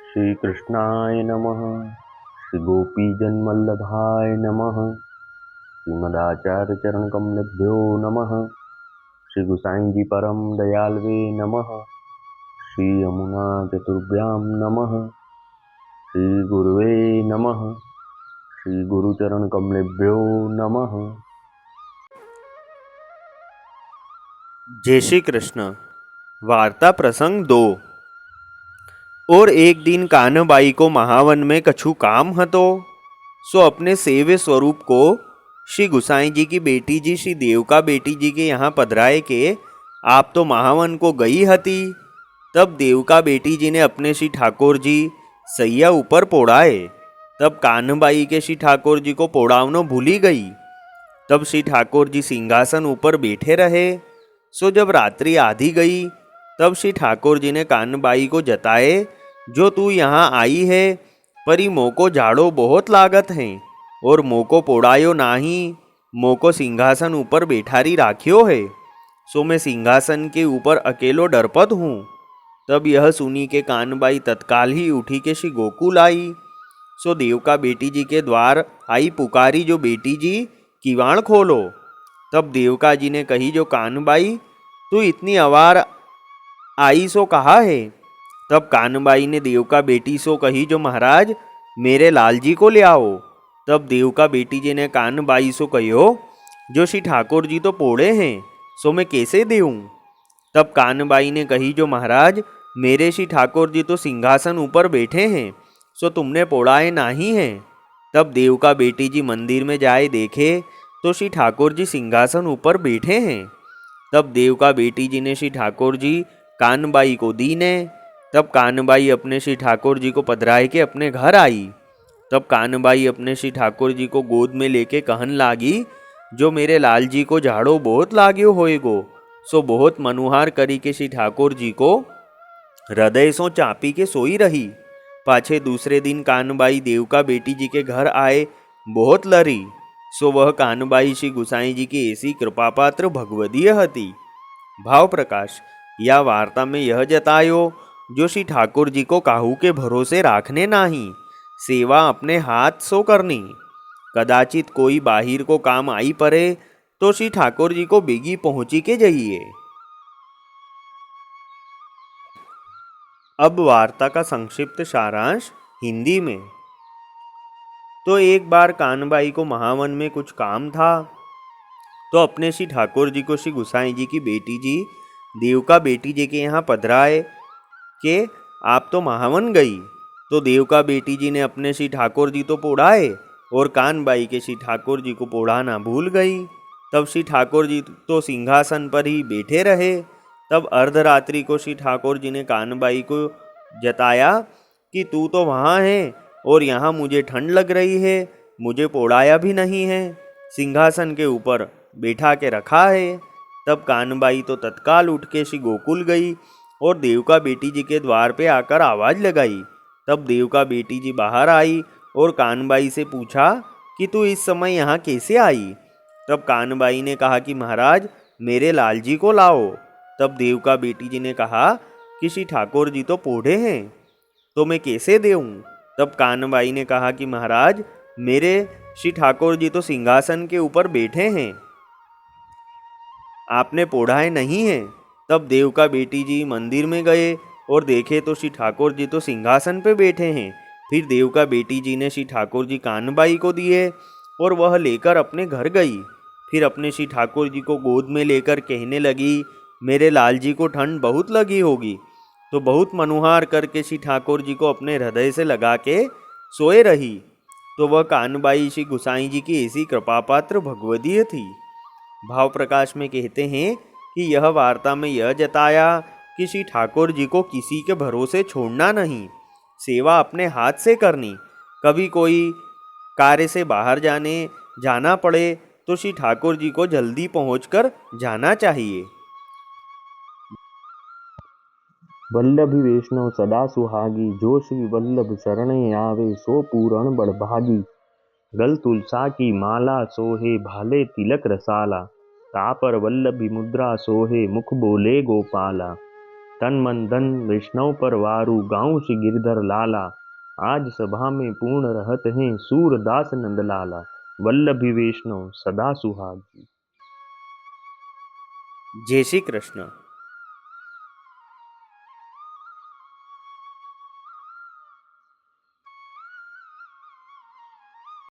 श्री कृष्णाय नमः। श्री गोपीजनवल्लभाय नमः। श्रीमदाचार्य चरण कमलेभ्यो नमः। श्री गुसाई जी परम दयालवे नमः। श्री यमुना चतुर्भ्यां नमः। श्री गुरुवे नमः। श्री गुरुचरण कमलेभ्यो नमः। जय श्री कृष्ण। वार्ता प्रसंग 2। और एक दिन कानबाई को महावन में कछु काम हतो, सो अपने सेव्य स्वरूप को श्री गुसाई जी की बेटी जी श्री देवका बेटी जी के यहाँ पधराए के आप तो महावन को गई हती। तब देवका बेटी जी ने अपने श्री ठाकुर जी सैया ऊपर पोड़ाए। तब कानबाई के श्री ठाकुर जी को पोड़ावनो भूली गई। तब श्री ठाकुर जी सिंहासन ऊपर बैठे रहे। सो जब रात्रि आधी गई तब श्री ठाकुर जी ने कानबाई को जताए, जो तू यहाँ आई है परी मोको झाड़ो बहुत लागत है और मोको पोड़ायो नाही, मोको सिंहासन ऊपर बैठारी राख्यो है, सो मैं सिंहासन के ऊपर अकेलो डरपत हूँ। तब यह सुनी के कानबाई तत्काल ही उठी के श्री गोकुल आई। सो देवका बेटी जी के द्वार आई पुकारी, जो बेटी जी किवाड़ खोलो। तब देवका जी ने कही, जो कानबाई तू इतनी अवार आई सो कहा है। तब कानबाई ने देवका बेटी सो कही, जो महाराज मेरे लालजी को ले आओ। तब देवका बेटी जी ने कानबाई सो कहो, जो श्री ठाकुर जी तो पोड़े हैं, सो मैं कैसे देऊं। तब कानबाई ने कही, जो महाराज मेरे श्री ठाकुर जी तो सिंहासन ऊपर बैठे हैं, सो तुमने पोड़ाए नहीं हैं। तब देवका बेटी जी मंदिर में जाए देखे तो श्री ठाकुर जी सिंहासन ऊपर बैठे हैं। तब देवका बेटी जी ने श्री ठाकुर जी कानबाई को दी ने। तब कानबाई अपने श्री ठाकुर जी को पधराए के अपने घर आई। तब कानबाई अपने श्री ठाकुर जी को गोद में लेके कहन लागी, जो मेरे लाल जी को झाड़ो बहुत लाग्यो होएगो। सो बहुत मनुहार करी के श्री ठाकुर जी को हृदय सो चापी के सोई रही। पाछे दूसरे दिन कानबाई देवका बेटी जी के घर आए बहुत लरी। सो वह कानबाई श्री गुसाई जी की ऐसी कृपा पात्र भगवदीय हती। भाव प्रकाश या वार्ता में यह जतायो, जो श्री ठाकुर जी को काहू के भरोसे राखने नाही, सेवा अपने हाथ सो करनी। कदाचित कोई बाहिर को काम आई पड़े तो श्री ठाकुर जी को बेगी पहुंची के जाइए। अब वार्ता का संक्षिप्त सारांश हिंदी में। तो एक बार कानबाई को महावन में कुछ काम था, तो अपने श्री ठाकुर जी को श्री गुसाई जी की बेटी जी देवका बेटी जी के यहाँ पधराए के आप तो महावन गई। तो देवका बेटी जी ने अपने श्री ठाकुर जी तो पोड़ाए और कानबाई के श्री ठाकुर जी को पोड़ाना भूल गई। तब श्री ठाकुर जी तो सिंहासन पर ही बैठे रहे। तब अर्धरात्रि को श्री ठाकुर जी ने कानबाई को जताया कि तू तो वहाँ है और यहाँ मुझे ठंड लग रही है, मुझे पोड़ाया भी नहीं है, सिंहासन के ऊपर बैठा के रखा है। तब कानबाई तो तत्काल उठ के श्री गोकुल गई और देवका बेटी जी के द्वार पे आकर आवाज़ लगाई। तब देवका बेटी जी बाहर आई और कानबाई से पूछा कि तू इस समय यहाँ कैसे आई। तब कानबाई ने कहा कि महाराज मेरे लालजी को लाओ। तब देवका बेटी जी ने कहा कि श्री ठाकुर जी तो पोढ़े हैं, तो मैं कैसे देऊं। तब कानबाई ने कहा कि महाराज मेरे श्री ठाकुर जी तो सिंहासन के ऊपर बैठे हैं, आपने पोढ़ाए नहीं हैं। तब देवका बेटी जी मंदिर में गए और देखे तो श्री ठाकुर जी तो सिंहासन पे बैठे हैं। फिर देवका बेटी जी ने श्री ठाकुर जी कानबाई को दिए और वह लेकर अपने घर गई। फिर अपने श्री ठाकुर जी को गोद में लेकर कहने लगी, मेरे लाल जी को ठंड बहुत लगी होगी। तो बहुत मनुहार करके श्री ठाकुर जी को अपने हृदय से लगा के सोए रही। तो वह कानबाई श्री गुसाई जी की ऐसी कृपापात्र भगवदीय थी। भाव प्रकाश में कहते हैं कि यह वार्ता में यह जताया कि श्री ठाकुर जी को किसी के भरोसे छोड़ना नहीं, सेवा अपने हाथ से करनी। कभी कोई कार्य से बाहर जाना पड़े तो श्री ठाकुर जी को जल्दी पहुंचकर जाना चाहिए। वल्लभी वैष्णव सदा सुहागी, जो श्री वल्लभ शरणे आवे सो पूरण बड़भागी। गल तुलसा की माला सोहे, भाले तिलक रसाला। तापर वल्लभी मुद्रा सोहे, मुख बोले गोपाला। तन मन धन वैष्णव पर वारू, गाँव श्री गिरधर लाला। आज सभा में पूर्ण रहत हैं, सूरदास नंदलाला। वल्लभी वैष्णव सदा सुहागी। जय श्री कृष्ण।